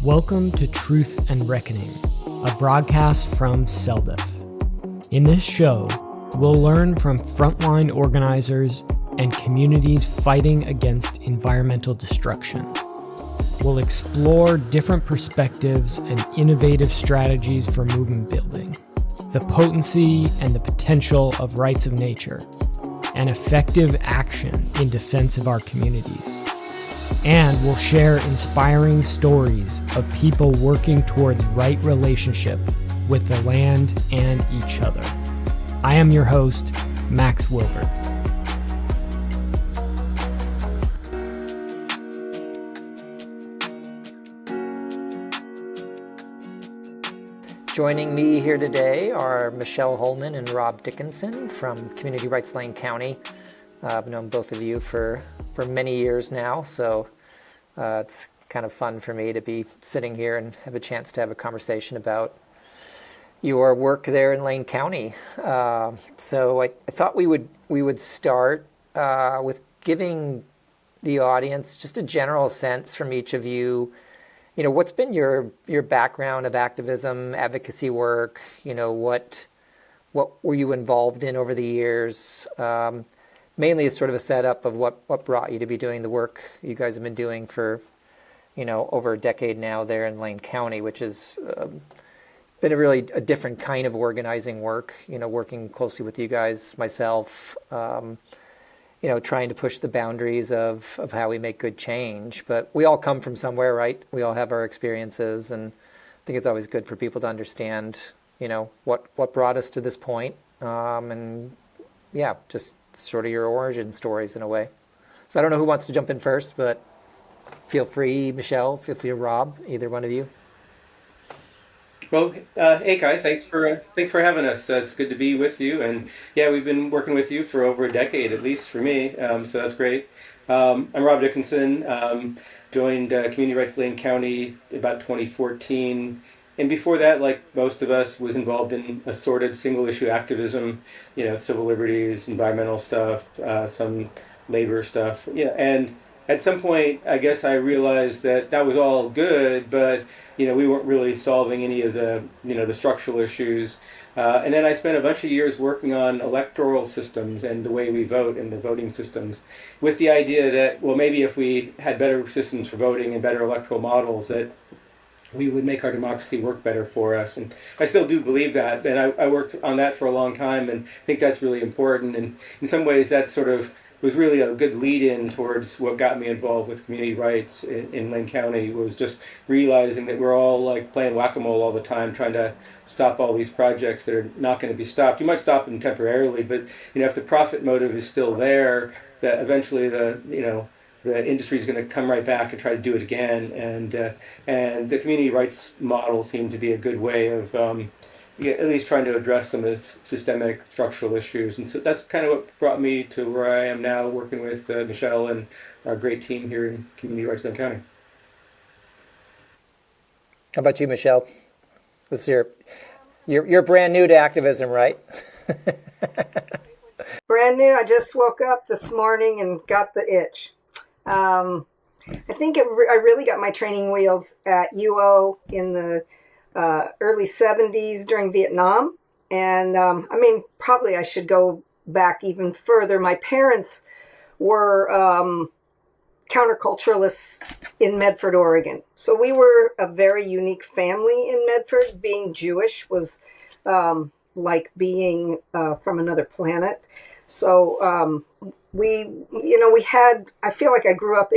Welcome to Truth and Reckoning, a broadcast from CELDF. In this show, we'll learn from frontline organizers and communities fighting against environmental destruction. We'll explore different perspectives and innovative strategies for movement building, the potency and the potential of rights of nature, and effective action in defense of our communities. And we'll share inspiring stories of people working towards right relationship with the land and each other. I am your host, Max Wilbert. Joining me here today are Michelle Holman and Rob Dickinson from Community Rights Lane County. I've known both of you for many years now, so it's kind of fun for me to be sitting here and have a chance to have a conversation about your work there in Lane County. So I thought we would start with giving the audience just a general sense from each of you. You know, what's been your background of activism, advocacy work? You know, what were you involved in over the years? Mainly as sort of a setup of what brought you to be doing the work you guys have been doing for, over a decade now there in Lane County, which has been a different kind of organizing work, working closely with you guys, myself, trying to push the boundaries of how we make good change. But we all come from somewhere, right? We all have our experiences, and I think it's always good for people to understand, what brought us to this point, just sort of your origin stories in a way. So I don't know who wants to jump in first, but feel free, Michelle, feel free, Rob, either one of you. Well, hey Kai, thanks for having us. It's good to be with you, and yeah, we've been working with you for over a decade, at least for me. So that's great. I'm Rob Dickinson. Joined Community Rights Lane County about 2014. And before that, like most of us, was involved in assorted single-issue activism, civil liberties, environmental stuff, some labor stuff. And at some point, I guess I realized that was all good, but, we weren't really solving any of the, the structural issues. And then I spent a bunch of years working on electoral systems and the way we vote and the voting systems, with the idea that, well, maybe if we had better systems for voting and better electoral models, that we would make our democracy work better for us. And I still do believe that. And I worked on that for a long time and think that's really important. And in some ways that sort of was really a good lead-in towards what got me involved with community rights in Lane County, was just realizing that we're all like playing whack-a-mole all the time, trying to stop all these projects that are not going to be stopped. You might stop them temporarily, but if the profit motive is still there, that eventually the industry is going to come right back and try to do it again, and the community rights model seemed to be a good way of at least trying to address some of the systemic structural issues. And so that's kind of what brought me to where I am now, working with Michelle and our great team here in Community Rights Lane County. How about you, Michelle? This is you're brand new to activism, right? Brand new. I just woke up this morning and got the itch. I think I really got my training wheels at UO in the early 70s during Vietnam. And probably I should go back even further. My parents were counterculturalists in Medford, Oregon. So we were a very unique family in Medford. Being Jewish was like being from another planet. So we had, I feel like I grew up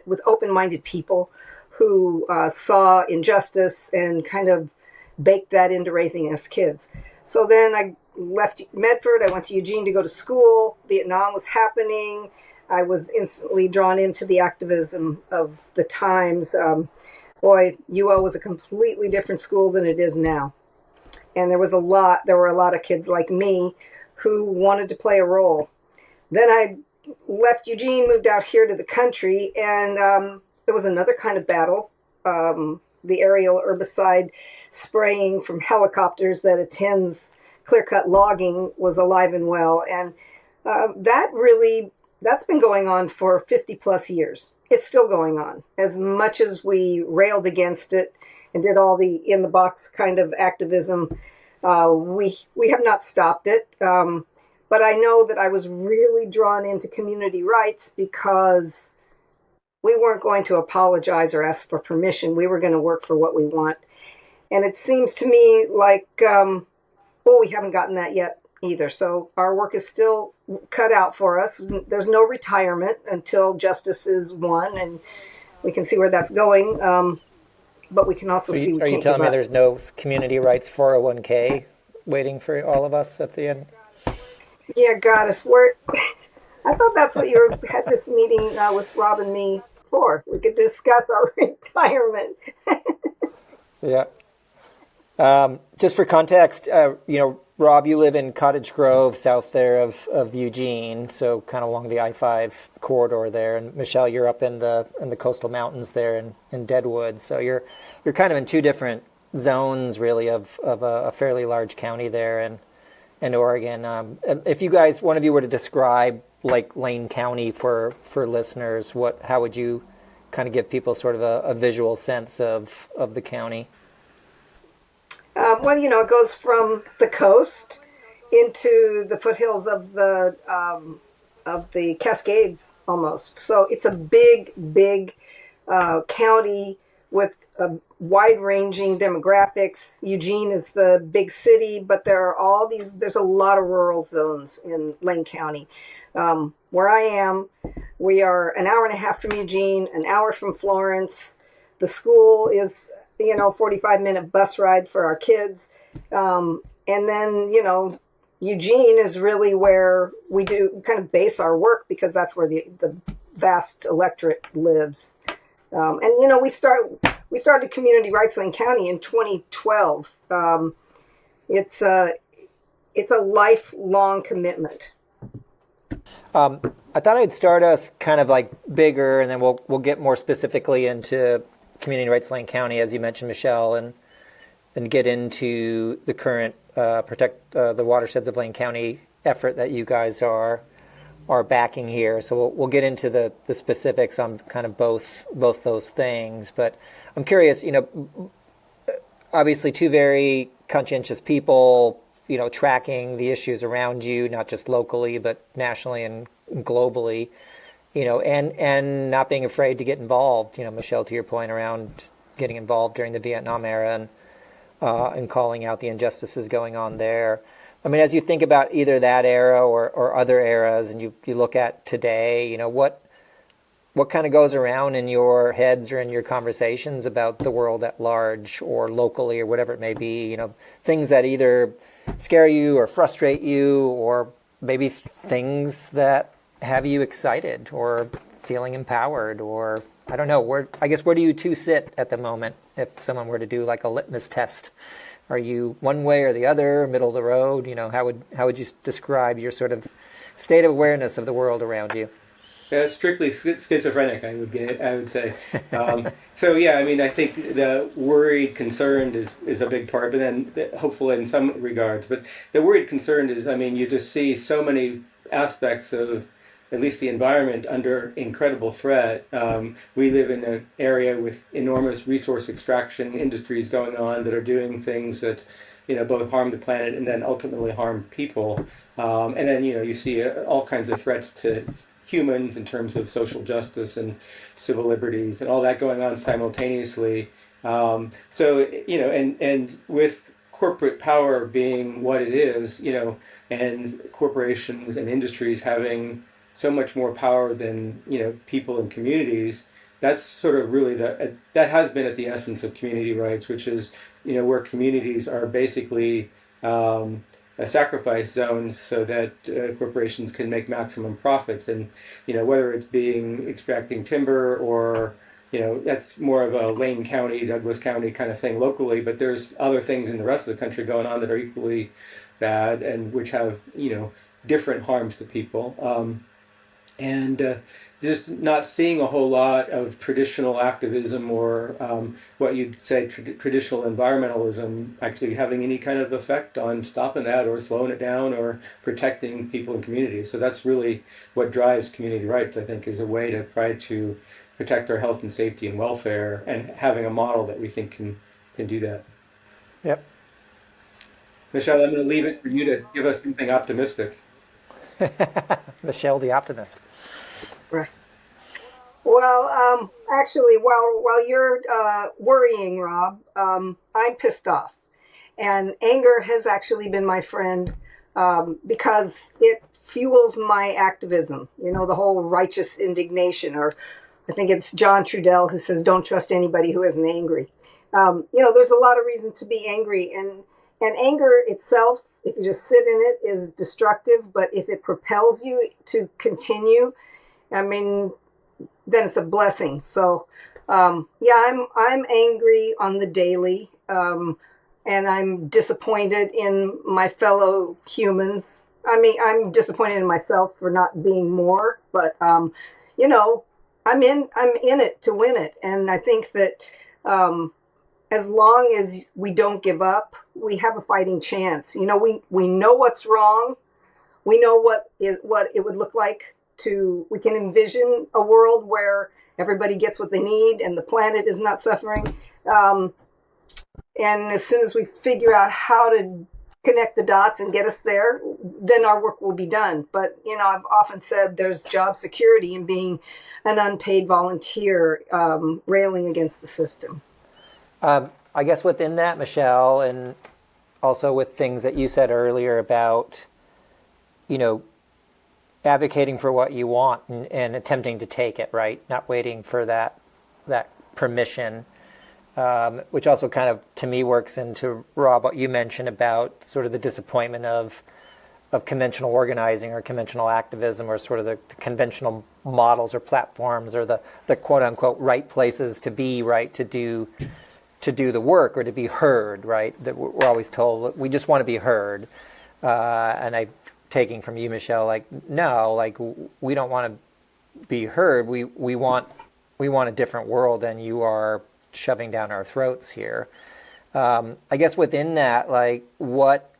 with open-minded people who saw injustice and kind of baked that into raising us kids. So then I left Medford. I went to Eugene to go to school. Vietnam was happening. I was instantly drawn into the activism of the times. UO was a completely different school than it is now. And there were a lot of kids like me who wanted to play a role. Then I left Eugene, moved out here to the country, and there was another kind of battle. The aerial herbicide spraying from helicopters that attends clear-cut logging was alive and well. And that's been going on for 50 plus years. it's still going on. As much as we railed against it and did all the in the box kind of activism, we have not stopped it. But I know that I was really drawn into community rights because we weren't going to apologize or ask for permission. We were going to work for what we want. And it seems to me like, well, we haven't gotten that yet either. So our work is still cut out for us. There's no retirement until justice is won, and we can see where that's going. But we can also see we Are you can't telling give me up. there's no community rights 401k waiting for all of us at the end? Yeah, goddess, where I thought that's what you had this meeting with Rob and me for. We could discuss our retirement. Yeah. Just for context, Rob, you live in Cottage Grove, south there of Eugene, so kind of along the I-5 corridor there. And Michelle, you're up in the coastal mountains there in Deadwood. So you're kind of in two different zones, really, of a fairly large county there in Oregon. If you guys, one of you were to describe like Lane County for listeners, how would you kind of give people sort of a visual sense of the county? Well, it goes from the coast into the foothills of the Cascades almost. So it's a big, big county with wide-ranging demographics. Eugene is the big city, but there's a lot of rural zones in Lane County. Where I am, we are an hour and a half from Eugene, an hour from Florence. The school is 45-minute bus ride for our kids. And then, Eugene is really where we do kind of base our work because that's where the vast electorate lives. And, we started Community Rights Lane County in 2012. It's a lifelong commitment. I thought I'd start us kind of like bigger, and then we'll get more specifically into Community Rights Lane County, as you mentioned, Michelle, and get into the current Protect the Watersheds of Lane County effort that you guys are backing here. So we'll get into the specifics on kind of both those things. But I'm curious, obviously two very conscientious people, tracking the issues around you, not just locally, but nationally and globally, and not being afraid to get involved. Michelle, to your point around just getting involved during the Vietnam era and calling out the injustices going on there. I mean, as you think about either that era or other eras, and you look at today, what kind of goes around in your heads or in your conversations about the world at large or locally or whatever it may be, things that either scare you or frustrate you, or maybe things that have you excited or feeling empowered, or I don't know, where do you two sit at the moment if someone were to do like a litmus test? Are you one way or the other, middle of the road? How would you describe your sort of state of awareness of the world around you? Strictly schizophrenic, I would say. So yeah, I mean, I think the worried, concerned is a big part, but then hopeful in some regards. But the worried, concerned is, I mean, you just see so many aspects of at least the environment under incredible threat. We live in an area with enormous resource extraction industries going on that are doing things that both harm the planet and then ultimately harm people. And then you see all kinds of threats to humans in terms of social justice and civil liberties and all that going on simultaneously. And with corporate power being what it is, and corporations and industries having so much more power than people and communities, that's sort of really that has been at the essence of community rights, which is where communities are basically sacrifice zones so that corporations can make maximum profits. And whether it's extracting timber or that's more of a Lane County, Douglas County kind of thing locally, but there's other things in the rest of the country going on that are equally bad and which have different harms to people. And just not seeing a whole lot of traditional activism or what you'd say traditional environmentalism actually having any kind of effect on stopping that or slowing it down or protecting people and communities. So that's really what drives community rights, I think, is a way to try to protect our health and safety and welfare, and having a model that we think can do that. Yep. Michelle, I'm going to leave it for you to give us something optimistic. Michelle, the optimist. Right. Well, actually, while you're worrying, Rob, I'm pissed off, and anger has actually been my friend because it fuels my activism. You know, the whole righteous indignation, or I think it's John Trudell who says, "Don't trust anybody who isn't angry." You know, there's a lot of reason to be angry, and anger itself, if you just sit in it, is destructive. But if it propels you to continue, I mean, then it's a blessing. So, yeah, I'm angry on the daily, and I'm disappointed in my fellow humans. I mean, I'm disappointed in myself for not being more, but you know, I'm in it to win it, and I think that as long as we don't give up, we have a fighting chance. You know, we know what's wrong. We know what it would look like we can envision a world where everybody gets what they need and the planet is not suffering. And as soon as we figure out how to connect the dots and get us there, then our work will be done. But, you know, I've often said there's job security in being an unpaid volunteer, railing against the system. I guess within that, Michelle, and also with things that you said earlier about, you know, advocating for what you want and attempting to take it, right? Not waiting for that permission, which also kind of, to me, works into, Rob, what you mentioned about sort of the disappointment of conventional organizing or conventional activism, or sort of the conventional models or platforms, or the quote unquote right places to be, right, to do the work or to be heard, right? That we're always told we just want to be heard, and I. Taking from you, Michelle, like, no, like, we don't want to be heard. We want a different world, and you are shoving down our throats here. I guess within that, like, what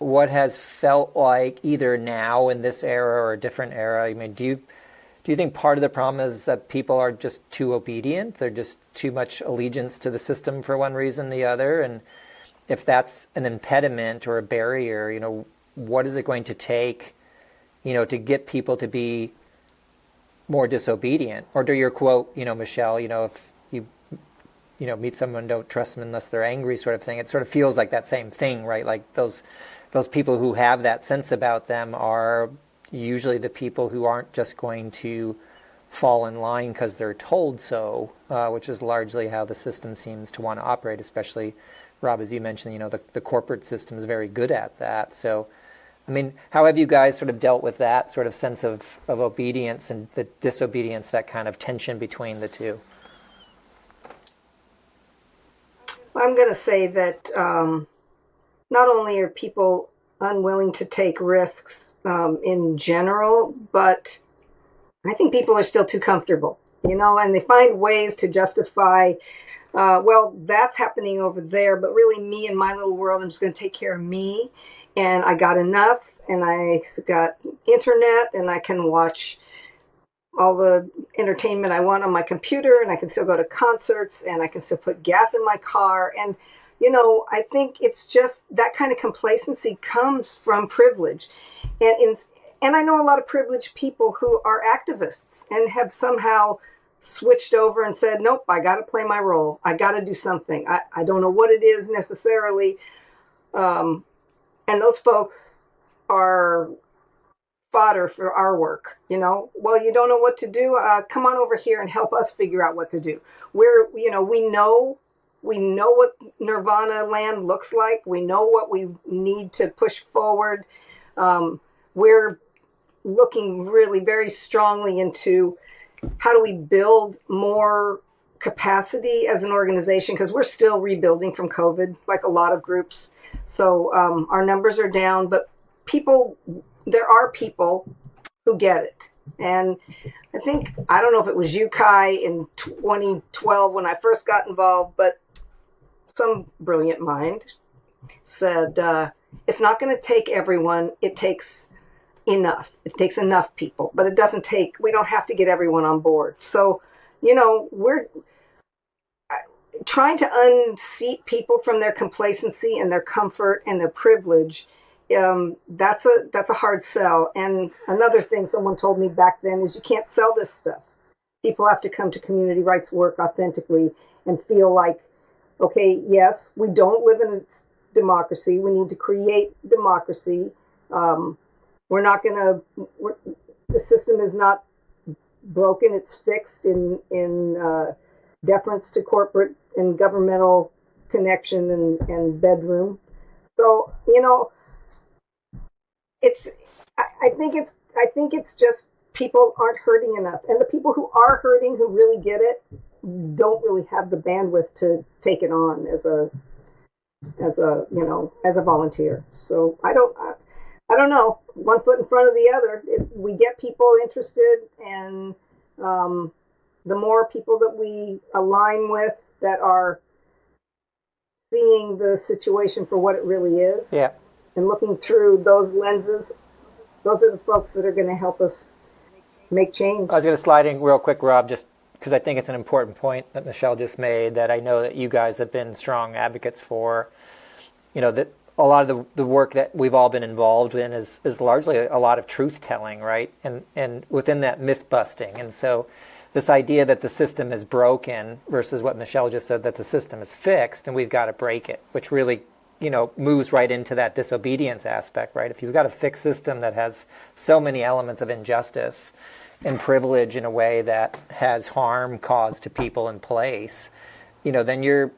has felt like either now in this era or a different era? I mean, do you think part of the problem is that people are just too obedient? They're just too much allegiance to the system for one reason or the other, and if that's an impediment or a barrier, you know, what is it going to take, you know, to get people to be more disobedient? Or to your quote, you know, Michelle, you know, if you meet someone, don't trust them unless they're angry, sort of thing. It sort of feels like that same thing, right? Like those people who have that sense about them are usually the people who aren't just going to fall in line because they're told so, which is largely how the system seems to want to operate, especially, Rob, as you mentioned, you know, the corporate system is very good at that. So, I mean, how have you guys sort of dealt with that sort of sense of obedience and the disobedience, that kind of tension between the two? I'm going to say that not only are people unwilling to take risks in general, but I think people are still too comfortable, you know, and they find ways to justify, well, that's happening over there, but really me and my little world, I'm just going to take care of me. And I got enough, and I got internet, and I can watch all the entertainment I want on my computer, and I can still go to concerts, and I can still put gas in my car. And, you know, I think it's just that kind of complacency comes from privilege. And I know a lot of privileged people who are activists and have somehow switched over and said, nope, I got to play my role. I got to do something. I don't know what it is necessarily. And those folks are fodder for our work, you know. Well, you don't know what to do. Come on over here and help us figure out what to do. We know what Nirvana land looks like. We know what we need to push forward. We're looking really very strongly into how do we build more capacity as an organization, because we're still rebuilding from COVID, like a lot of groups. So our numbers are down, but there are people who get it. And I don't know if it was you, Kai, in 2012 when I first got involved, but some brilliant mind said, it's not going to take everyone. It takes enough. It takes enough people, but we don't have to get everyone on board. So we're trying to unseat people from their complacency and their comfort and their privilege. That's a hard sell. And another thing someone told me back then is you can't sell this stuff. People have to come to community rights work authentically and feel like, okay, yes, we don't live in a democracy. We need to create democracy. We're not going to. The system is not broken. It's fixed in deference to corporate and governmental connection and bedroom. So it's. I think it's just people aren't hurting enough, and the people who are hurting, who really get it, don't really have the bandwidth to take it on as a volunteer. So I don't know. One foot in front of the other. We get people interested, and the more people that we align with that are seeing the situation for what it really is, Yeah. and looking through those lenses, those are the folks that are going to help us make change. I was going to slide in real quick, Rob, just because I think it's an important point that Michelle just made that I know that you guys have been strong advocates for. That a lot of the work that we've all been involved in is largely a lot of truth telling, right? And within that myth busting. And so this idea that the system is broken versus what Michelle just said, that the system is fixed and we've got to break it, which really, moves right into that disobedience aspect, right? If you've got a fixed system that has so many elements of injustice and privilege in a way that has harm caused to people in place, then you're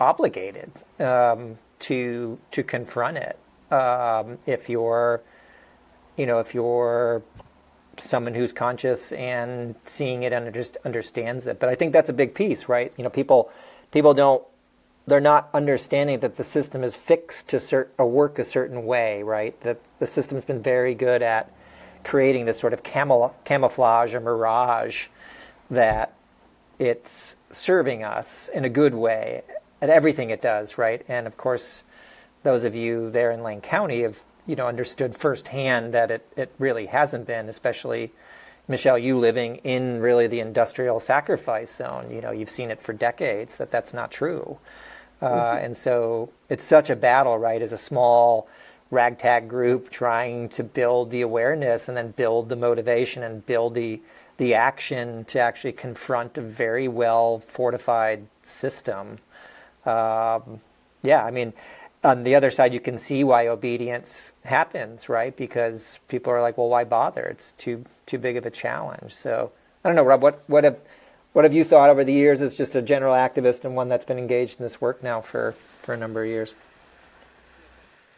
obligated to confront it. If you're someone who's conscious and seeing it and just understands it. But I think that's a big piece, right? People they're not understanding that the system is fixed to work a certain way, right? That the system's been very good at creating this sort of camouflage or mirage that it's serving us in a good way at everything it does, right? And of course, those of you there in Lane County have understood firsthand that it really hasn't been, especially Michelle, you living in really the industrial sacrifice zone. You've seen it for decades that's not true. And so it's such a battle, right, as a small ragtag group trying to build the awareness and then build the motivation and build the action to actually confront a very well fortified system. On the other side, you can see why obedience happens, right? Because people are like, well, why bother? It's too big of a challenge. So I don't know, Rob, what have you thought over the years as just a general activist and one that's been engaged in this work now for a number of years?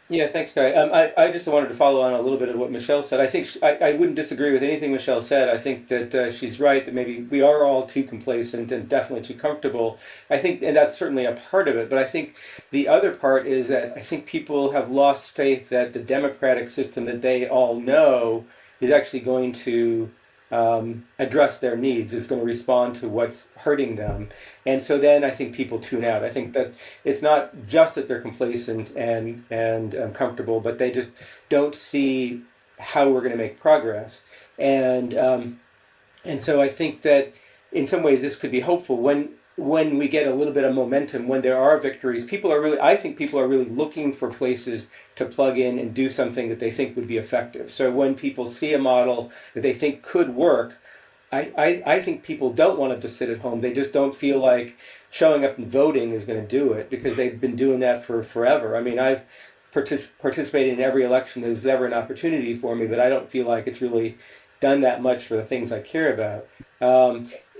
Yeah, thanks, Guy. I just wanted to follow on a little bit of what Michelle said. I think I wouldn't disagree with anything Michelle said. I think that she's right that maybe we are all too complacent and definitely too comfortable. I think, and that's certainly a part of it. But I think the other part is that I think people have lost faith that the democratic system that they all know is actually going to address their needs, is going to respond to what's hurting them. And so then I think people tune out. I think that it's not just that they're complacent and comfortable, but they just don't see how we're going to make progress. And so I think that in some ways this could be hopeful when we get a little bit of momentum, when there are victories. I think people are really looking for places to plug in and do something that they think would be effective. So when people see a model that they think could work, I think people don't want to just sit at home. They just don't feel like showing up and voting is going to do it, because they've been doing that for forever. I mean, I've participated in every election there's ever an opportunity for me, but I don't feel like it's really done that much for the things I care about.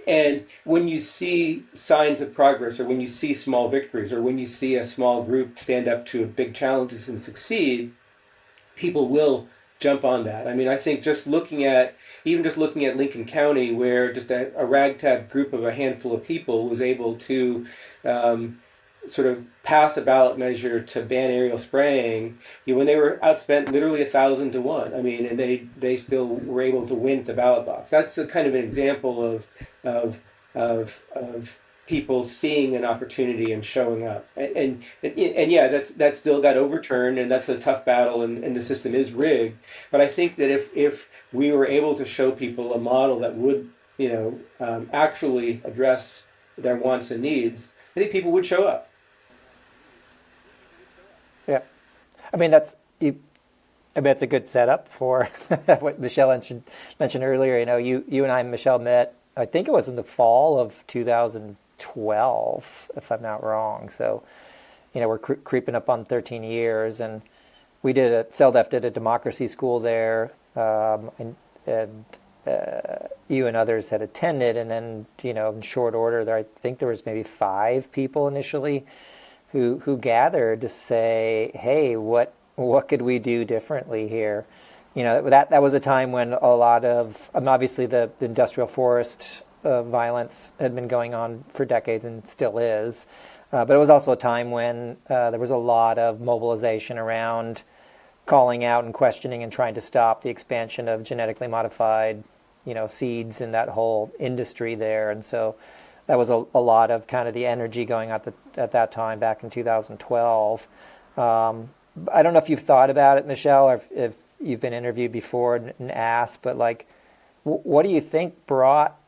And when you see signs of progress, or when you see small victories, or when you see a small group stand up to big challenges and succeed, people will jump on that. I mean, I think just looking at Lincoln County, where just a ragtag group of a handful of people was able to sort of pass a ballot measure to ban aerial spraying, when they were outspent literally 1,000 to 1. I mean, and they still were able to win at the ballot box. That's a kind of an example of people seeing an opportunity and showing up. And yeah, that's still got overturned, and that's a tough battle, and the system is rigged. But I think that if we were able to show people a model that would actually address their wants and needs, I think people would show up. Yeah. I mean, that's you. I bet it's a good setup for what Michelle mentioned earlier. You and I, Michelle, met. I think it was in the fall of 2012, if I'm not wrong. So, we're creeping up on 13 years, and CELDF did a democracy school there, and you and others had attended, and then in short order, I think there was maybe 5 people initially who gathered to say, hey, what could we do differently here? That was a time when a lot of obviously the industrial forest violence had been going on for decades and still is, but it was also a time when there was a lot of mobilization around calling out and questioning and trying to stop the expansion of genetically modified seeds in that whole industry there. And so that was a lot of kind of the energy going at that time back in 2012. I don't know if you've thought about it, Michelle, or if you've been interviewed before and asked, but what do you think brought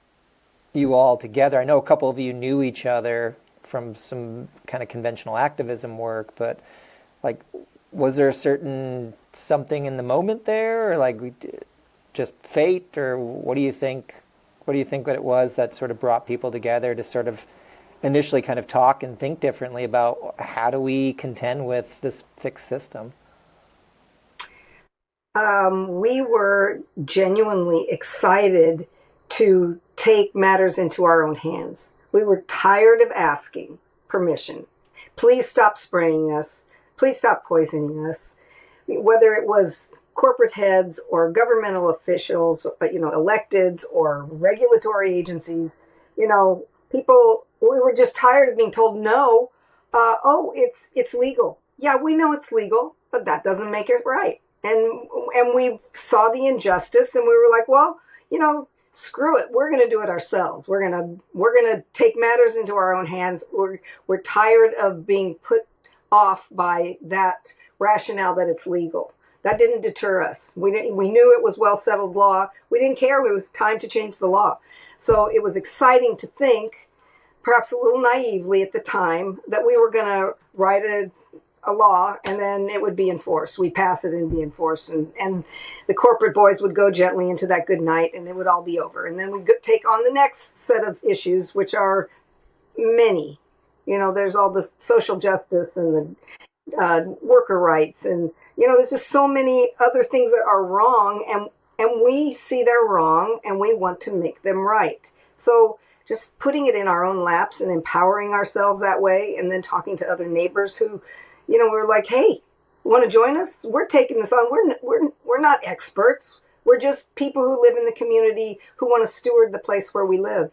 you all together? I know a couple of you knew each other from some kind of conventional activism work, but was there a certain something in the moment there, or just fate, or what do you think? What do you think it was that sort of brought people together to sort of initially kind of talk and think differently about how do we contend with this fixed system? We were genuinely excited to take matters into our own hands. We were tired of asking permission. Please stop spraying us. Please stop poisoning us. Whether it was corporate heads or governmental officials, electeds or regulatory agencies, people, we were just tired of being told no. Oh, it's legal. Yeah, we know it's legal, but that doesn't make it right. And we saw the injustice, and we were like, well, screw it. We're going to do it ourselves. We're going to take matters into our own hands. We're tired of being put off by that rationale that it's legal. That didn't deter us. We knew it was well settled law. We didn't care. It was time to change the law. So it was exciting to think, perhaps a little naively at the time, that we were going to write a law and then it would be enforced. We'd pass it and be enforced. And the corporate boys would go gently into that good night and it would all be over. And then we'd take on the next set of issues, which are many. There's all the social justice and the worker rights. And, there's just so many other things that are wrong. And we see they're wrong and we want to make them right. So just putting it in our own laps and empowering ourselves that way, and then talking to other neighbors who, we're like, hey, want to join us? We're taking this on. We're not experts. We're just people who live in the community who want to steward the place where we live.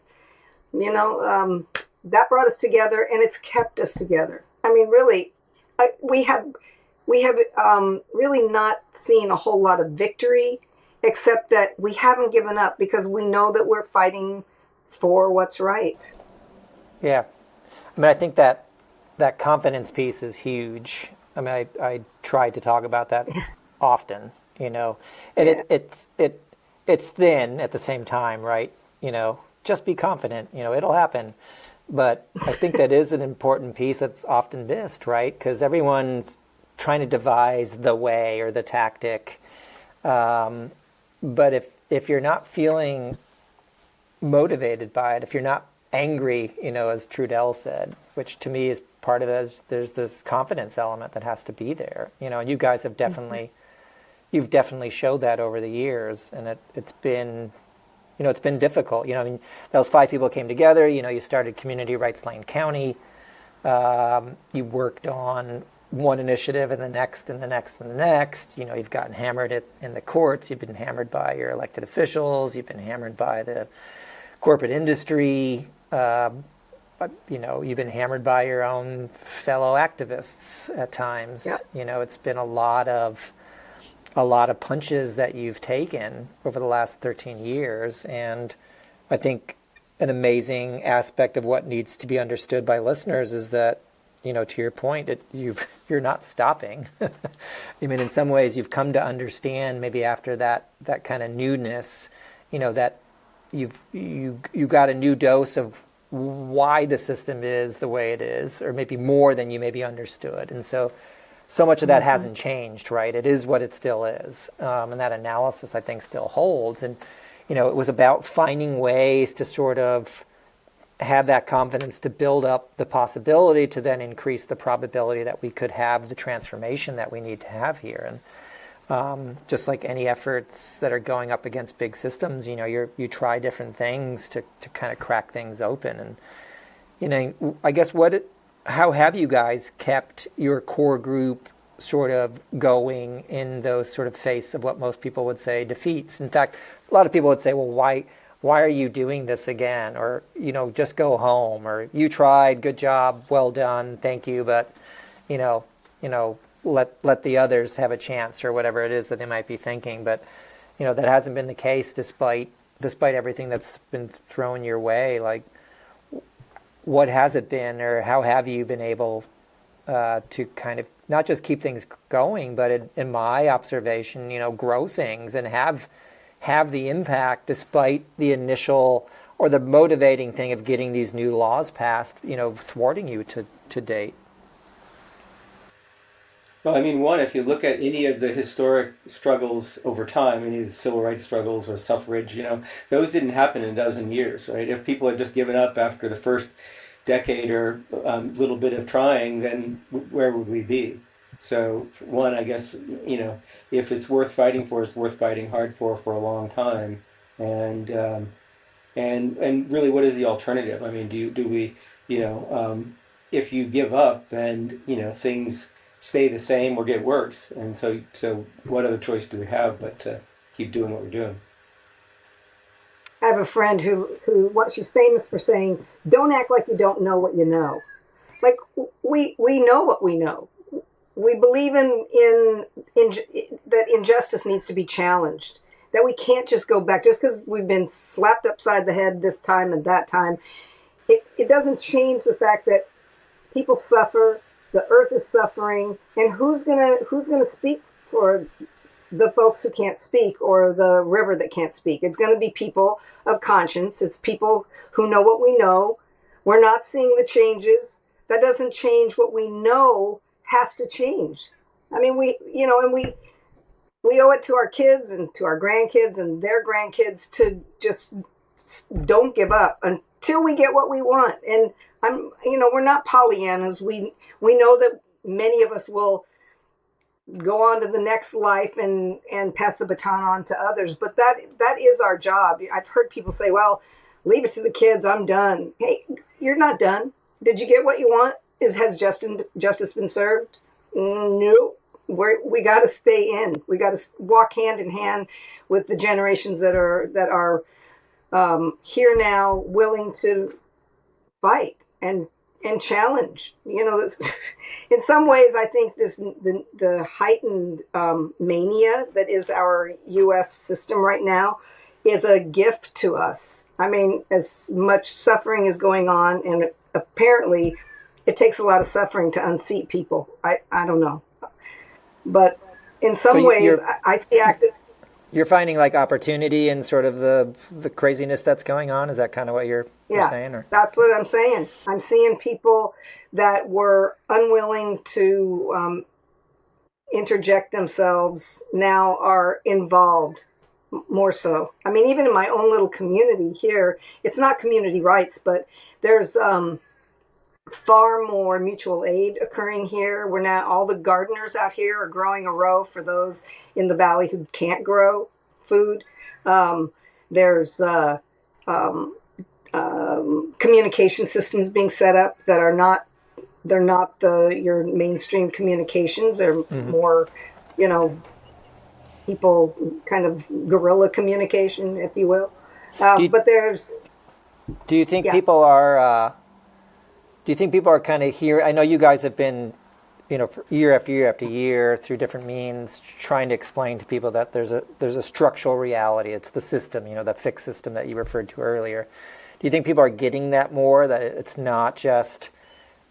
That brought us together, and it's kept us together. I mean, really, we have really not seen a whole lot of victory, except that we haven't given up because we know that we're fighting for what's right. Yeah. I mean, I think that confidence piece is huge. I mean, I try to talk about that often, and it's thin at the same time, right? Just be confident, it'll happen. But I think that is an important piece that's often missed, right? Because everyone's trying to devise the way or the tactic. But if you're not feeling motivated by it, if you're not angry, as Trudell said, which to me is part of it, is there's this confidence element that has to be there. And you guys have definitely, you've definitely showed that over the years, and it's been, it's been difficult. I mean, those 5 people came together. You started Community Rights Lane County. You worked on one initiative and the next and the next and the next. You've gotten hammered in the courts. You've been hammered by your elected officials. You've been hammered by the corporate industry. You've been hammered by your own fellow activists at times. Yep. It's been a lot of punches that you've taken over the last 13 years. And I think an amazing aspect of what needs to be understood by listeners is that, to your point, you're not stopping. I mean, in some ways, you've come to understand maybe after that kind of newness, that you got a new dose of why the system is the way it is, or maybe more than you maybe understood. And so much of that hasn't changed, right? It is what it still is. And that analysis, I think, still holds. And, it was about finding ways to sort of have that confidence to build up the possibility to then increase the probability that we could have the transformation that we need to have here. And just like any efforts that are going up against big systems, you try different things to kind of crack things open. And, I guess how have you guys kept your core group sort of going in those sort of face of what most people would say defeats? In fact, a lot of people would say, well, why are you doing this again? Or, just go home, or you tried, good job, well done, thank you, but, let the others have a chance, or whatever it is that they might be thinking. But, that hasn't been the case despite everything that's been thrown your way. Like, what has it been, or how have you been able to kind of not just keep things going, but in my observation, grow things and have the impact despite the initial or the motivating thing of getting these new laws passed, thwarting you to date? Well, I mean, one, if you look at any of the historic struggles over time, any of the civil rights struggles or suffrage, those didn't happen in a dozen years, right? If people had just given up after the first decade or little bit of trying, then where would we be? So, one, I guess, if it's worth fighting for, it's worth fighting hard for a long time. And really, what is the alternative? I mean, do we, if you give up, then things stay the same or get worse. And so what other choice do we have but to keep doing what we're doing? I have a friend who she's famous for saying, "Don't act like you don't know what you know." Like, we know what we know. We believe in that injustice needs to be challenged. That we can't just go back just because we've been slapped upside the head this time and that time. It doesn't change the fact that people suffer. The earth is suffering, and who's gonna speak for the folks who can't speak, or the river that can't speak? It's going to be people of conscience. It's people who know what we know. We're not seeing the changes. That doesn't change what we know has to change. I mean, we owe it to our kids and to our grandkids and their grandkids to just don't give up until we get what we want. And we're not Pollyannas. We know that many of us will go on to the next life and pass the baton on to others. But that is our job. I've heard people say, well, leave it to the kids. I'm done. Hey, you're not done. Did you get what you want? Has justice been served? No. We got to stay in. We got to walk hand in hand with the generations that are here now, willing to fight and challenge. In some ways, I think the heightened mania that is our U.S. system right now is a gift to us. I mean, as much suffering is going on, and apparently it takes a lot of suffering to unseat people. I don't know. But in some ways, I see active. You're finding like opportunity in sort of the craziness that's going on? Is that kind of what you're saying? Or? That's what I'm saying. I'm seeing people that were unwilling to interject themselves now are involved more so. I mean, even in my own little community here, it's not community rights, but there's far more mutual aid occurring here. We're now, all the gardeners out here are growing a row for those in the valley who can't grow food. There's communication systems being set up that are not, they're not your mainstream communications. They're more, people kind of guerrilla communication, if you will. But there's. Do you think people are? Do you think people are kind of here? I know you guys have been, for year after year after year through different means trying to explain to people that there's a structural reality. It's the system, the fixed system that you referred to earlier. Do you think people are getting that more? That it's not just,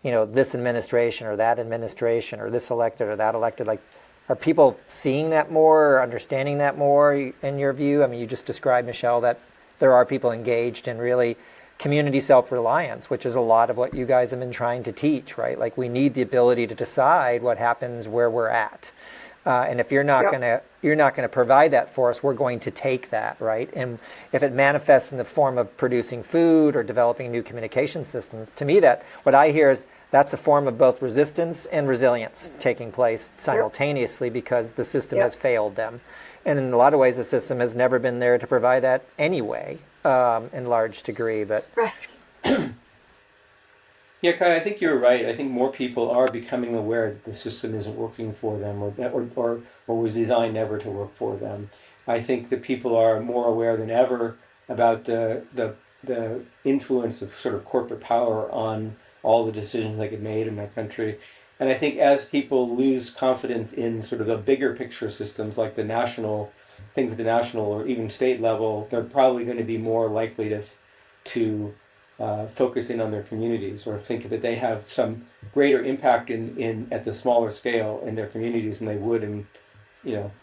this administration or that administration or this elected or that elected. Like, are people seeing that more or understanding that more in your view? I mean, you just described, Michelle, that there are people engaged in really community self-reliance, which is a lot of what you guys have been trying to teach, right? Like we need the ability to decide what happens where we're at. And if you're not gonna provide that for us, we're going to take that, right? And if it manifests in the form of producing food or developing a new communication system, to me, that what I hear is that's a form of both resistance and resilience taking place simultaneously because the system has failed them. And in a lot of ways, the system has never been there to provide that anyway, in large degree. But Yeah, Kai, I think you're right. I think more people are becoming aware that the system isn't working for them, or was designed never to work for them. I think that people are more aware than ever about the influence of sort of corporate power on all the decisions that get made in that country. And I think as people lose confidence in sort of the bigger picture systems like the national things at the national or even state level, they're probably going to be more likely to focus in on their communities or think that they have some greater impact in at the smaller scale in their communities than they would in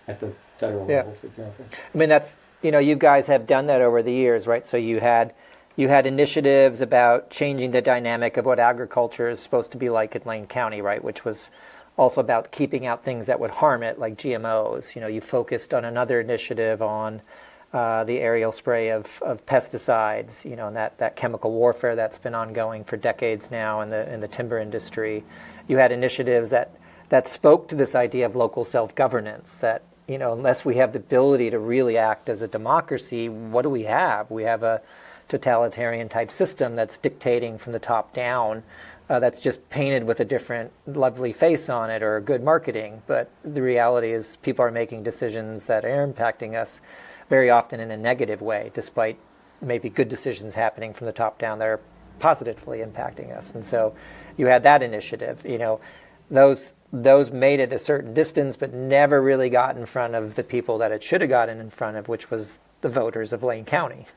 at the federal level, for example. I mean, that's you guys have done that over the years, right? So you had initiatives about changing the dynamic of what agriculture is supposed to be like in Lane County, right? Which was also about keeping out things that would harm it, like GMOs. You focused on another initiative on the aerial spray of pesticides, and that chemical warfare that's been ongoing for decades now in the timber industry. You had initiatives that spoke to this idea of local self-governance, that unless we have the ability to really act as a democracy, what do we have? We have a totalitarian type system that's dictating from the top down, that's just painted with a different lovely face on it or good marketing. But the reality is people are making decisions that are impacting us very often in a negative way, despite maybe good decisions happening from the top down that are positively impacting us. And so you had that initiative. Those made it a certain distance, but never really got in front of the people that it should have gotten in front of, which was the voters of Lane County.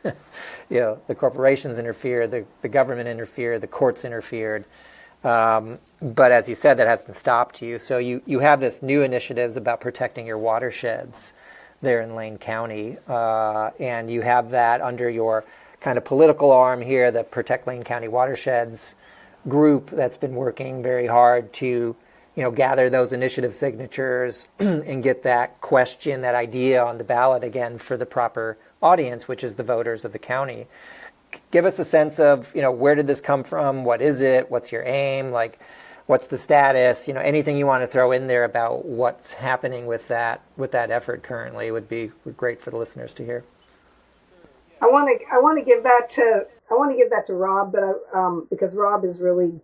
The corporations interfered, the government interfered, the courts interfered. But as you said, that hasn't stopped you. So you have this new initiatives about protecting your watersheds there in Lane County, and you have that under your kind of political arm here, the Protect Lane County Watersheds group that's been working very hard to gather those initiative signatures and get that question, that idea on the ballot again for the proper audience, which is the voters of the county. Give us a sense of, where did this come from? What is it? What's your aim? Like, what's the status? Anything you want to throw in there about what's happening with that effort currently would be great for the listeners to hear. I want to give that to Rob, but because Rob is really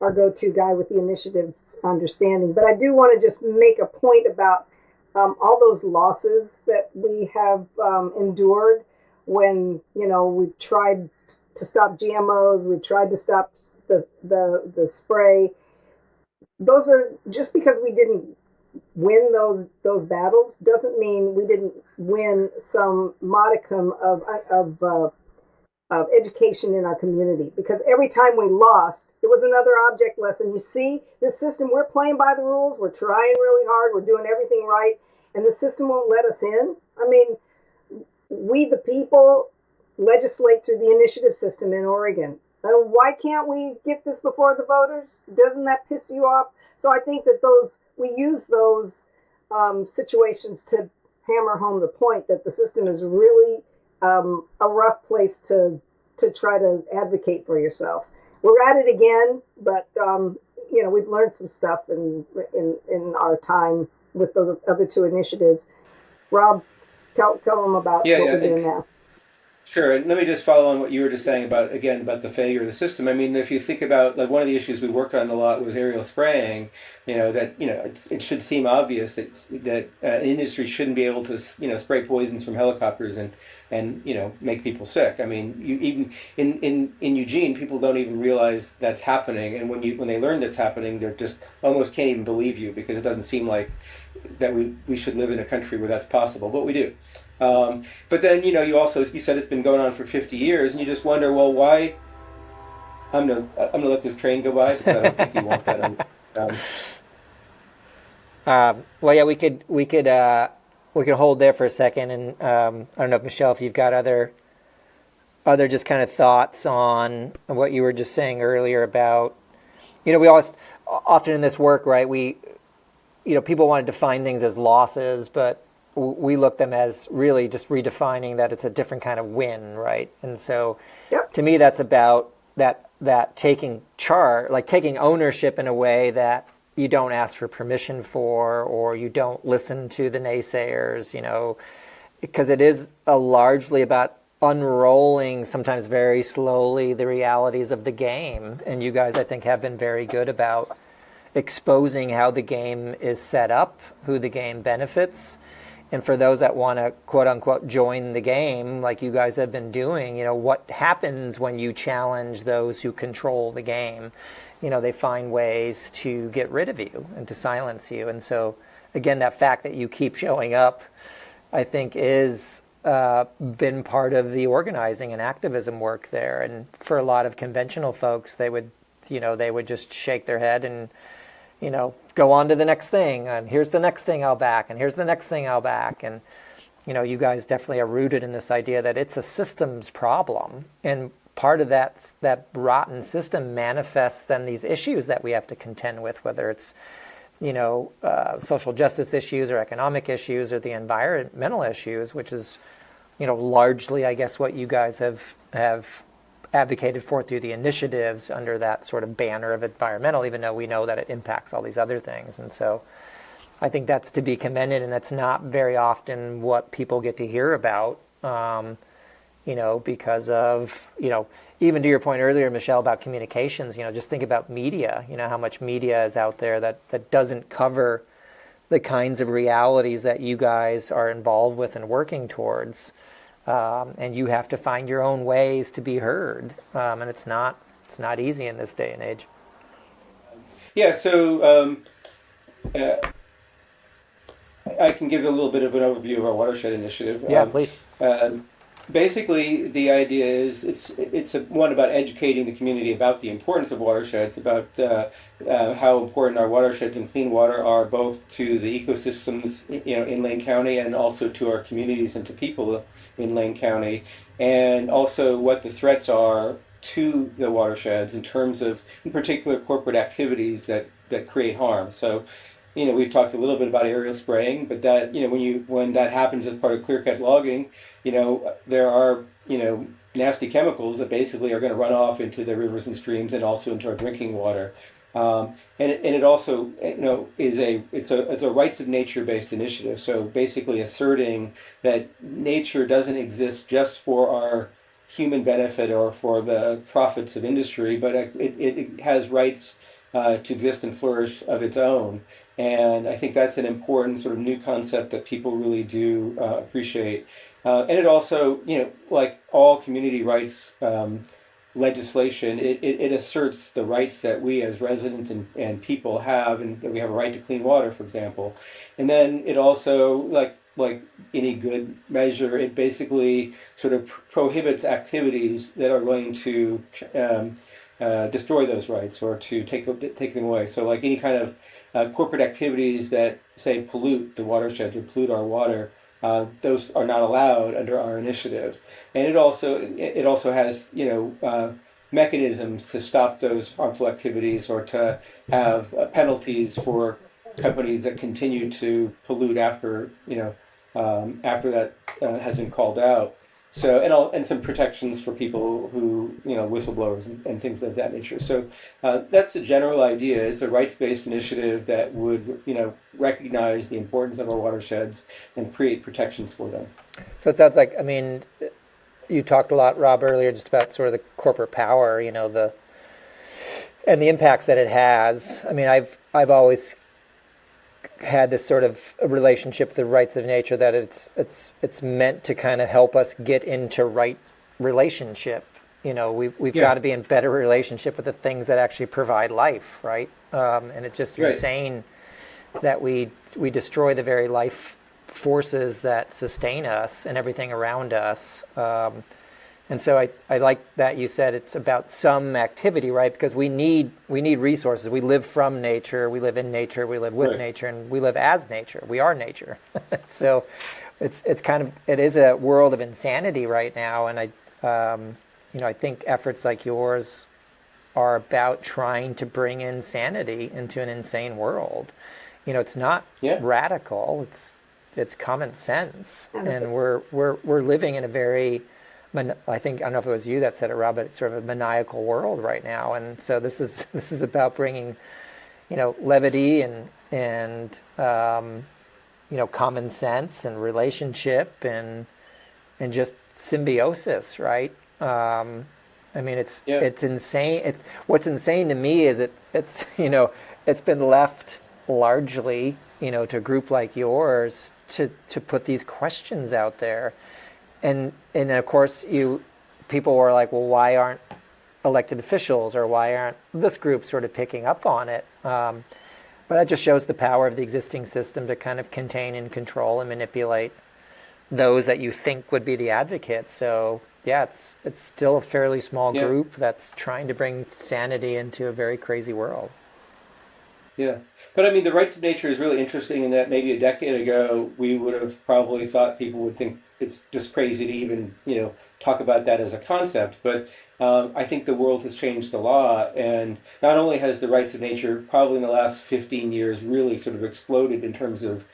our go-to guy with the initiative understanding. But I do want to just make a point about all those losses that we have endured when we've tried to stop GMOs, we've tried to stop the spray. Those are just because we didn't win those battles doesn't mean we didn't win some modicum of education in our community, because every time we lost, it was another object lesson. You see, this system, we're playing by the rules, we're trying really hard, we're doing everything right, and the system won't let us in. I mean, we the people legislate through the initiative system in Oregon. Why can't we get this before the voters? Doesn't that piss you off? So I think that we use those situations to hammer home the point that the system is really a rough place to try to advocate for yourself. We're at it again, but we've learned some stuff in our time with those other two initiatives. Rob, tell them about what we're doing now. Sure, and let me just follow on what you were just saying about the failure of the system. I mean, if you think about, like, one of the issues we worked on a lot was aerial spraying. It should seem obvious that industry shouldn't be able to spray poisons from helicopters and make people sick. I mean, even in Eugene, people don't even realize that's happening, and when they learn that's happening, they're just almost can't even believe you, because it doesn't seem like that we should live in a country where that's possible, but we do. But then, you said it's been going on for 50 years, and you just wonder, well, why? I'm gonna let this train go by, because I don't think you want that. Well, yeah, we could hold there for a second, and I don't know if Michelle, if you've got other other just kind of thoughts on what you were just saying earlier about, we always, often in this work, right, people want to define things as losses, but we look them as really just redefining that it's a different kind of win, right? And so to me, that's about that taking charge, like taking ownership in a way that you don't ask for permission for, or you don't listen to the naysayers, because it is largely about unrolling, sometimes very slowly, the realities of the game. And you guys, I think, have been very good about exposing how the game is set up, who the game benefits. And for those that want to, quote unquote, join the game, like you guys have been doing, what happens when you challenge those who control the game? They find ways to get rid of you and to silence you. And so, again, that fact that you keep showing up, I think, is been part of the organizing and activism work there. And for a lot of conventional folks, they would just shake their head and, go on to the next thing. And here's the next thing I'll back. And here's the next thing I'll back. And, you guys definitely are rooted in this idea that it's a systems problem. And part of that rotten system manifests then these issues that we have to contend with, whether it's, social justice issues or economic issues or the environmental issues, which is, largely, I guess, what you guys have advocated for through the initiatives under that sort of banner of environmental, even though we know that it impacts all these other things. And so I think that's to be commended, and that's not very often what people get to hear about, because of, even to your point earlier, Michelle, about communications, just think about media, how much media is out there that doesn't cover the kinds of realities that you guys are involved with and working towards. And you have to find your own ways to be heard. And it's not easy in this day and age. Yeah, so I can give you a little bit of an overview of our watershed initiative. Yeah, please. Basically, the idea is it's one about educating the community about the importance of watersheds, about how important our watersheds and clean water are both to the ecosystems, in Lane County, and also to our communities and to people in Lane County, and also what the threats are to the watersheds in terms of, in particular, corporate activities that create harm. So, we've talked a little bit about aerial spraying, but that, when that happens as part of clear-cut logging, there are, nasty chemicals that basically are going to run off into the rivers and streams and also into our drinking water. And it also, it's a rights of nature based initiative. So basically asserting that nature doesn't exist just for our human benefit or for the profits of industry, but it has rights to exist and flourish of its own. And I think that's an important sort of new concept that people really do appreciate. And it also, like all community rights legislation, it asserts the rights that we as residents and people have, and that we have a right to clean water, for example. And then it also, like any good measure, it basically sort of prohibits activities that are going to destroy those rights or to take them away. So like any kind of corporate activities that, say, pollute the watersheds or pollute our water, those are not allowed under our initiative. And it also has mechanisms to stop those harmful activities or to have penalties for companies that continue to pollute after that has been called out. So and some protections for people who whistleblowers and things of that nature. So that's the general idea. It's a rights-based initiative that would recognize the importance of our watersheds and create protections for them. So it sounds like, you talked a lot, Rob, earlier just about sort of the corporate power, and the impacts that it has. I've always had this sort of relationship with the rights of nature that it's meant to kind of help us get into right relationship. We've got to be in better relationship with the things that actually provide life, right? And it's just insane that we destroy the very life forces that sustain us and everything around us. And so I like that you said it's about some activity, right? Because we need resources. We live from nature. We live in nature. We live with nature, and we live as nature. We are nature. So it is a world of insanity right now. And I think efforts like yours are about trying to bring insanity into an insane world. It's not Yeah. radical. It's common sense, And and we're living in a very, I think, I don't know if it was you that said it, Rob, but it's sort of a maniacal world right now, and so this is about bringing, levity and common sense and relationship and just symbiosis, right? I mean, Yeah. it's insane. What's insane to me is it's been left largely, to a group like yours to put these questions out there, and of course people were like, well, why aren't elected officials or why aren't this group sort of picking up on it? But that just shows the power of the existing system to kind of contain and control and manipulate those that you think would be the advocates. So yeah, it's still a fairly small Yeah. group that's trying to bring sanity into a very crazy world. Yeah. But I mean, the rights of nature is really interesting in that maybe a decade ago, we would have probably thought people would think it's just crazy to even, talk about that as a concept. But I think the world has changed a lot. And not only has the rights of nature probably in the last 15 years really sort of exploded in terms of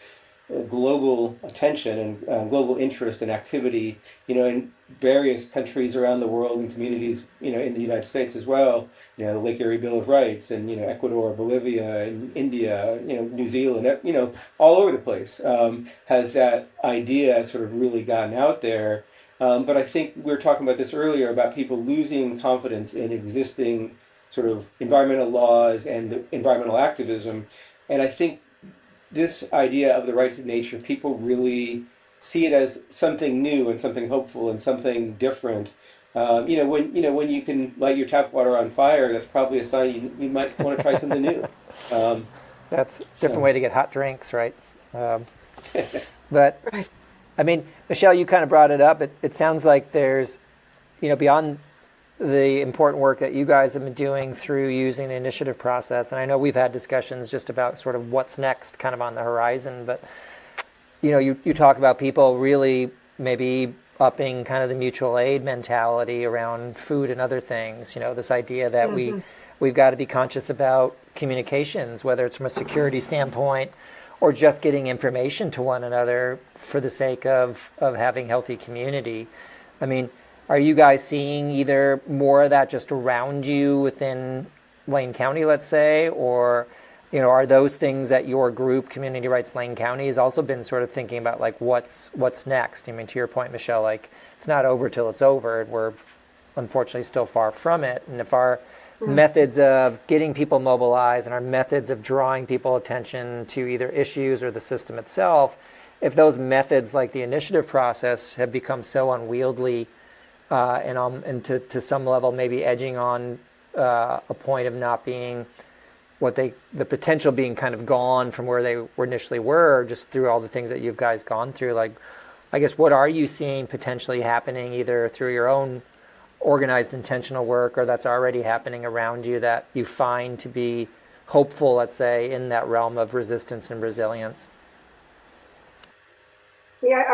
global attention and global interest and activity, in various countries around the world and communities, in the United States as well, the Lake Erie Bill of Rights and, Ecuador, Bolivia, and India, New Zealand, all over the place, has that idea sort of really gotten out there. But I think we were talking about this earlier about people losing confidence in existing sort of environmental laws and environmental activism. And I think this idea of the rights of nature, people really see it as something new and something hopeful and something different. When you can light your tap water on fire, that's probably a sign you might want to try something new. That's a different So way to get hot drinks, right? But right. I mean, Michelle, you kind of brought it up. It sounds like there's, beyond the important work that you guys have been doing through using the initiative process, and I know we've had discussions just about sort of what's next kind of on the horizon, but you talk about people really maybe upping kind of the mutual aid mentality around food and other things, this idea that we've got to be conscious about communications, whether it's from a security standpoint or just getting information to one another for the sake of having healthy community. I mean, are you guys seeing either more of that just around you within Lane County, let's say, or are those things that your group, Community Rights Lane County, has also been sort of thinking about, like what's next? I mean, to your point, Michelle, like it's not over till it's over. We're unfortunately still far from it. And if our methods of getting people mobilized and our methods of drawing people attention to either issues or the system itself, if those methods like the initiative process have become so unwieldy, and to some level maybe edging on a point of not being the potential being kind of gone from where they were initially were, just through all the things that you guys gone through. Like, I guess, what are you seeing potentially happening either through your own organized intentional work or that's already happening around you that you find to be hopeful, let's say, in that realm of resistance and resilience? Yeah,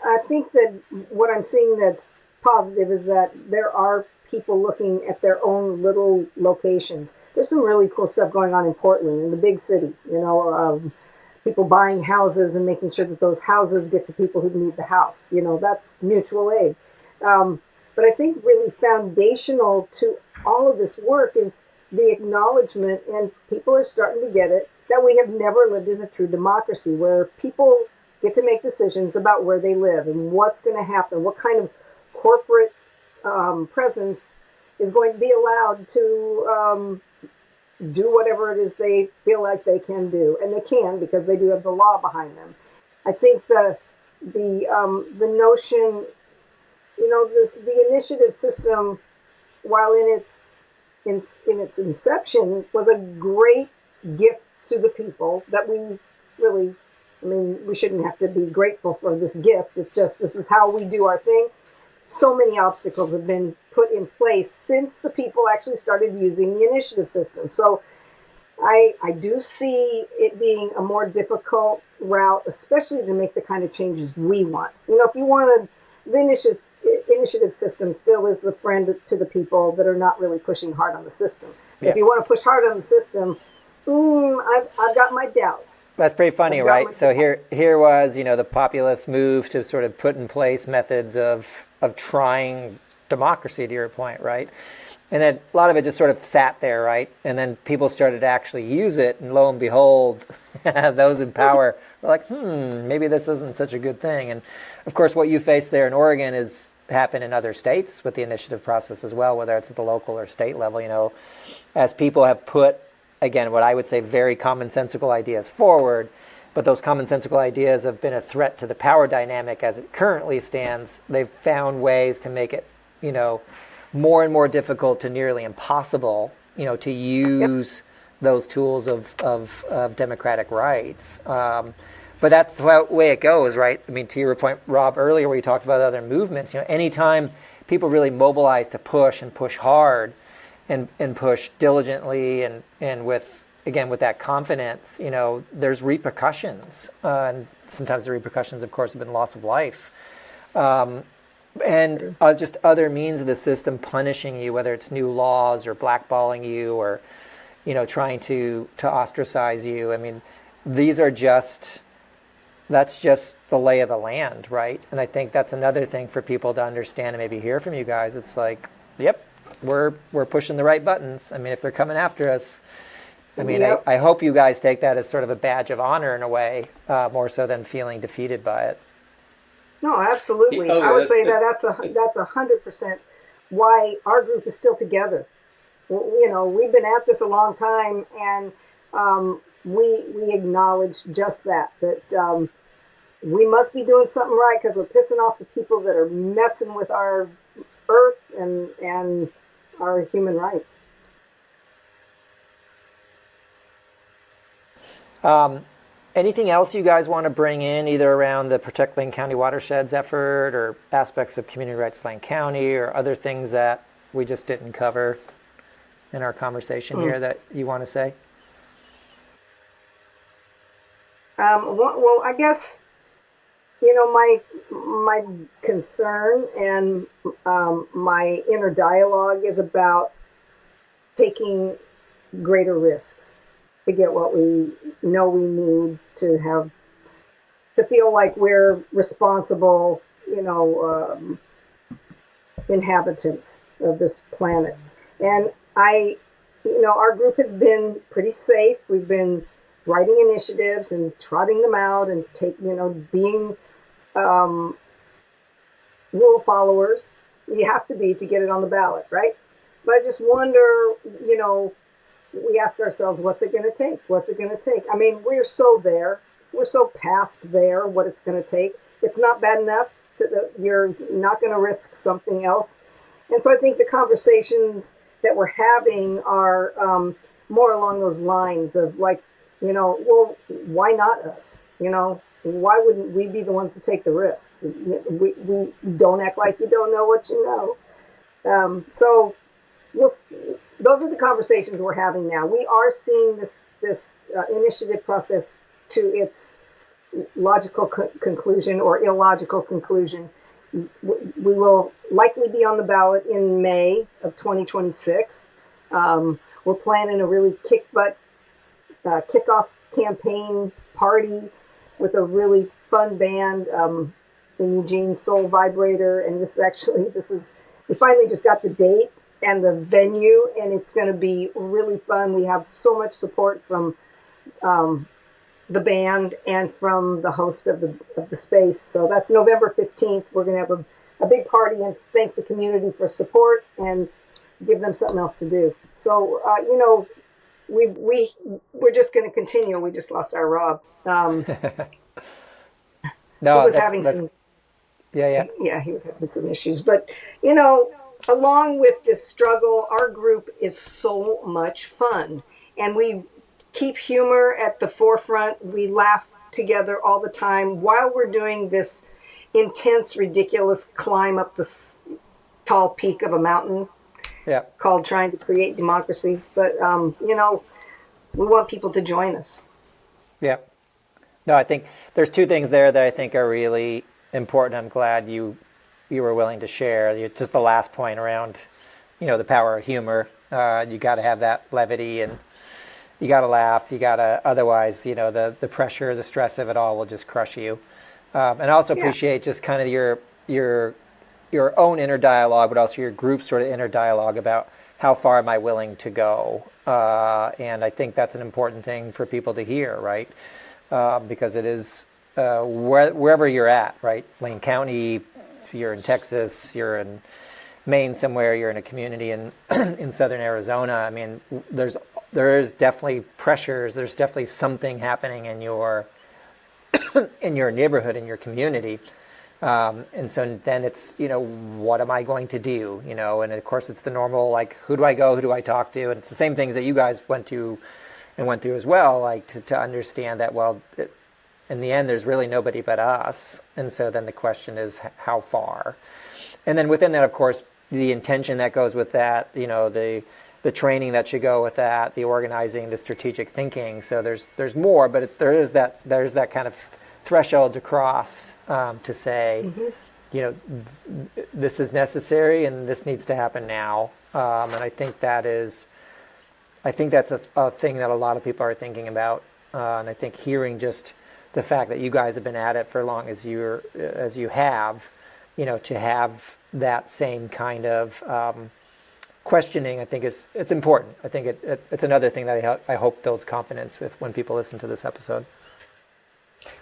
I think that what I'm seeing that's positive is that there are people looking at their own little locations. There's some really cool stuff going on in Portland, in the big city. People buying houses and making sure that those houses get to people who need the house. That's mutual aid. But I think really foundational to all of this work is the acknowledgement, and people are starting to get it, that we have never lived in a true democracy where people get to make decisions about where they live and what's going to happen, what kind of corporate presence is going to be allowed to do whatever it is they feel like they can do, and they can because they do have the law behind them. I think the notion, the initiative system, while in its inception, was a great gift to the people that we really. I mean, we shouldn't have to be grateful for this gift. It's just this is how we do our thing. So many obstacles have been put in place since the people actually started using the initiative system. So I do see it being a more difficult route, especially to make the kind of changes we want. If you want to the initiative system still is the friend to the people that are not really pushing hard on the system. Yeah. If you want to push hard on the system, I've got my doubts. That's pretty funny, right? So here was, the populist move to sort of put in place methods of trying democracy, to your point, right? And then a lot of it just sort of sat there, right? And then people started to actually use it, and lo and behold, those in power were like, maybe this isn't such a good thing. And of course, what you face there in Oregon is happen in other states with the initiative process as well, whether it's at the local or state level, as people have put, again, what I would say very commonsensical ideas forward, but those commonsensical ideas have been a threat to the power dynamic as it currently stands. They've found ways to make it, more and more difficult to nearly impossible, to use those tools of democratic rights. But that's the way it goes, right? I mean, to your point, Rob, earlier where you talked about other movements, anytime people really mobilize to push and push hard and push diligently and with that confidence, there's repercussions. And sometimes the repercussions, of course, have been loss of life. And just other means of the system punishing you, whether it's new laws or blackballing you or, trying to ostracize you. I mean, that's just the lay of the land, right? And I think that's another thing for people to understand and maybe hear from you guys. It's like, yep, we're pushing the right buttons. I mean, if they're coming after us, I mean, I hope you guys take that as sort of a badge of honor in a way, more so than feeling defeated by it. No, absolutely. I would say that's 100% why our group is still together. We've been at this a long time, and we acknowledge just that we must be doing something right because we're pissing off the people that are messing with our earth and our human rights. Anything else you guys want to bring in, either around the Protect Lane County Watersheds effort or aspects of Community Rights Lane County or other things that we just didn't cover in our conversation here that you want to say? Well, I guess, my concern and my inner dialogue is about taking greater risks to get what we know we need to feel like we're responsible, inhabitants of this planet. And our group has been pretty safe. We've been writing initiatives and trotting them out and being rule followers. We have to be to get it on the ballot, right? But I just wonder, we ask ourselves, what's it going to take? What's it going to take? I mean, we're so there. We're so past there, what it's going to take. It's not bad enough that you're not going to risk something else. And so I think the conversations that we're having are more along those lines of like, well, why not us? Why wouldn't we be the ones to take the risks? We don't act like you don't know what you know. So those are the conversations we're having now. We are seeing this initiative process to its logical conclusion or illogical conclusion. We will likely be on the ballot in May of 2026. We're planning a really kickoff campaign party with a really fun band in Eugene, Soul Vibrator, and we finally just got the date and the venue, and it's going to be really fun. We have so much support from the band and from the host of the space. So that's November 15th. We're going to have a big party and thank the community for support and give them something else to do. So, we're just going to continue. We just lost our Rob. No, he was having some. Yeah, he was having some issues. But along with this struggle, our group is so much fun, and we keep humor at the forefront. We laugh together all the time while we're doing this intense, ridiculous climb up this tall peak of a mountain. Yeah. Called trying to create democracy. But, we want people to join us. Yeah. No, I think there's two things there that I think are really important. I'm glad you you were willing to share. Just the last point around, the power of humor. You got to have that levity, and you got to laugh. You got to, otherwise, the pressure, the stress of it all will just crush you. And I also appreciate just kind of your own inner dialogue, but also your group sort of inner dialogue about how far am I willing to go. And I think that's an important thing for people to hear, right? Because it is wherever you're at, right? Lane County, you're in Texas, you're in Maine somewhere, you're in a community in in southern Arizona. I mean, there is definitely pressures. There's definitely something happening in your neighborhood, in your community. And so then it's, what am I going to do? And of course it's the normal, like, who do I go? Who do I talk to? And it's the same things that you guys went through as well, like to understand that, well, in the end, there's really nobody but us. And so then the question is, how far? And then within that, of course, the intention that goes with that, the training that should go with that, the organizing, the strategic thinking. So there's more, but there's that kind of threshold to cross to say, this is necessary and this needs to happen now. And I think that's a thing that a lot of people are thinking about. And I think hearing just the fact that you guys have been at it for as long as you have, to have that same kind of questioning, I think it's important. I think it's another thing that I hope builds confidence with when people listen to this episode.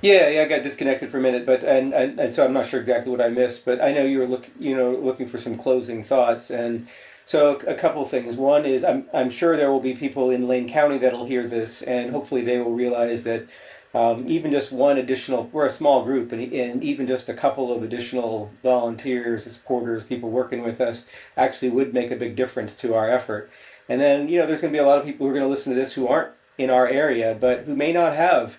Yeah, I got disconnected for a minute, but and so I'm not sure exactly what I missed, but I know you were looking for some closing thoughts, and so a couple of things. One is I'm sure there will be people in Lane County that'll hear this, and hopefully they will realize that even just we're a small group, and even just a couple of additional volunteers, supporters, people working with us actually would make a big difference to our effort. And then, there's going to be a lot of people who are going to listen to this who aren't in our area, but who may not have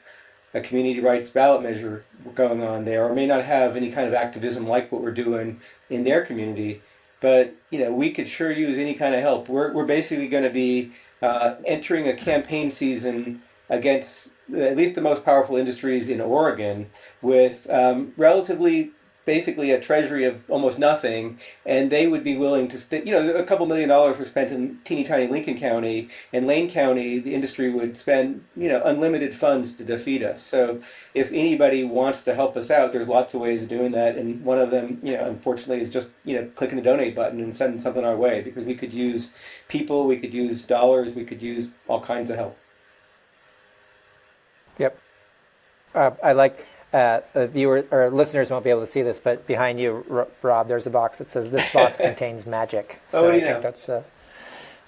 a community rights ballot measure going on there, or may not have any kind of activism like what we're doing in their community. But, we could sure use any kind of help. We're basically going to be entering a campaign season against at least the most powerful industries in Oregon with relatively, basically a treasury of almost nothing, and they would be willing to, a couple $1 million were spent in teeny tiny Lincoln County, and Lane County, the industry would spend, unlimited funds to defeat us. So if anybody wants to help us out, there's lots of ways of doing that, and one of them, unfortunately, is just, clicking the donate button and sending something our way, because we could use people, we could use dollars, we could use all kinds of help. Yep. I like viewers or listeners won't be able to see this, but behind you, Rob, there's a box that says "This box contains magic." So I think that's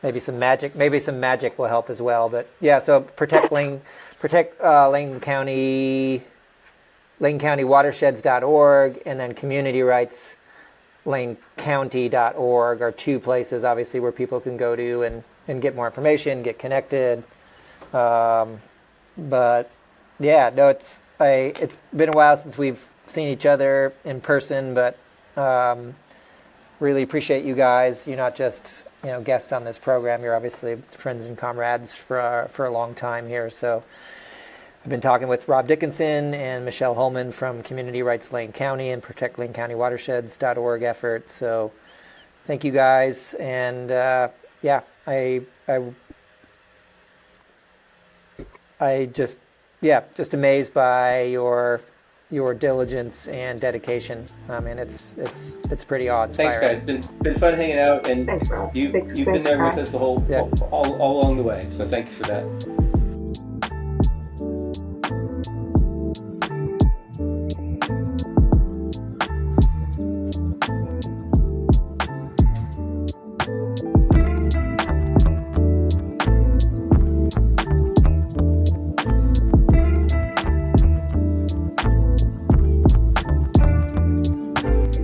maybe some magic. Maybe some magic will help as well. But yeah, so protect Lane County, LaneCountyWatersheds.org, and then Community Rights LaneCounty.org are two places, obviously, where people can go to and get more information, get connected. But yeah, no, it's been a while since we've seen each other in person, but really appreciate you guys. You're not just guests on this program. You're obviously friends and comrades for a long time here. So I've been talking with Rob Dickinson and Michelle Holman from Community Rights Lane County and Protect Lane County Watersheds.org effort. So thank you guys, and I just amazed by your diligence and dedication. I mean, it's pretty awe-inspiring. Thanks, guys. Been fun hanging out, and Thanks, Rob. you've been there with us all along the way. So thanks for that.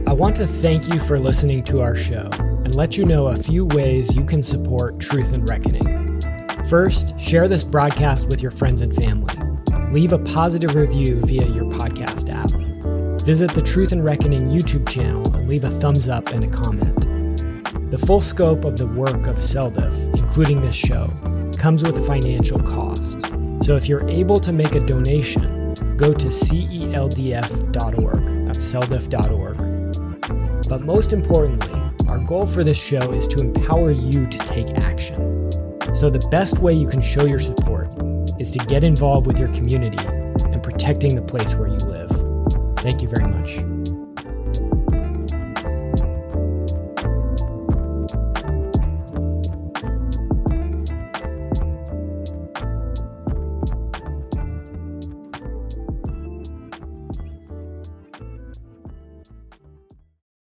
I want to thank you for listening to our show and let you know a few ways you can support Truth and Reckoning. First, share this broadcast with your friends and family. Leave a positive review via your podcast app. Visit the Truth and Reckoning YouTube channel and leave a thumbs up and a comment. The full scope of the work of CELDF, including this show, comes with a financial cost. So if you're able to make a donation, go to CELDF.org. That's CELDF.org. But most importantly, our goal for this show is to empower you to take action. So the best way you can show your support is to get involved with your community and protecting the place where you live. Thank you very much.